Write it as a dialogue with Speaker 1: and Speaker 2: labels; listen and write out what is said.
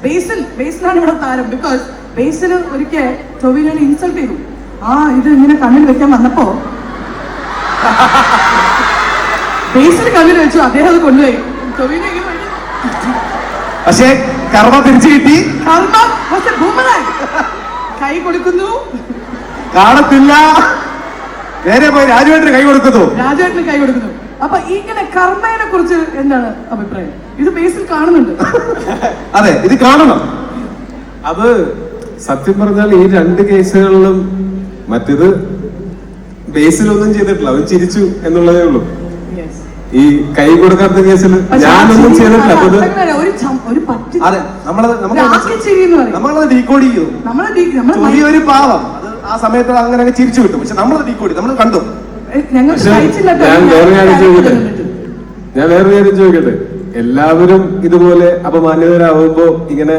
Speaker 1: ബേസിലാണ് ഇവിടെ താരം. ബിക്കോസ് ബേസിൽ ഒരിക്കൽ ടൊവിനോനെ ഇൻസൾട്ട് ചെയ്തു. ഇത് ഇങ്ങനെ കണ്ണിൽ വെക്കാൻ വന്നപ്പോ ബേസിൽ കണ്ണിൽ വെച്ചു, അദ്ദേഹം അത് കൊണ്ടുപോയി. ടൊവിനോ
Speaker 2: പക്ഷേ കർമ്മ തിരിച്ചു കിട്ടി.
Speaker 1: കൈ കൊടുക്കുന്നു,
Speaker 2: കാണത്തില്ല, നേരെ പോയി രാജുവേട്ടന് കൈ കൊടുക്കുന്നു.
Speaker 1: അപ്പൊ ഇങ്ങനെ കർമ്മയെ കുറിച്ച് എന്താണ് അഭിപ്രായം? ഇത് ബേസിൽ കാണുന്നുണ്ട്.
Speaker 2: അതെ, ഇത് കാണണം.
Speaker 3: അത് സത്യം പറഞ്ഞാൽ ഈ രണ്ട് കേസുകളിലും മറ്റേത് ബേസിലൊന്നും ചെയ്തിട്ടില്ല, അവൻ ചിരിച്ചു എന്നുള്ളതേ ഉള്ളൂ. ഈ കൈ കൊടുക്കാത്ത കേസിൽ ഞാനൊന്നും ചെയ്തിട്ടില്ല.
Speaker 2: അതെ, നമ്മളത് ഡീകോഡ് ചെയ്തു. ഒരു പാവം അത് ആ സമയത്ത് അങ്ങനെ ചിരിച്ചു കിട്ടും. പക്ഷെ നമ്മളത് ഡീകോഡ് നമ്മൾ കണ്ടു.
Speaker 3: ഞാൻ വേറെ കാര്യം ചോദിക്കട്ടെ, എല്ലാവരും ഇതുപോലെ അപമാനിതരാകുമ്പോ ഇങ്ങനെ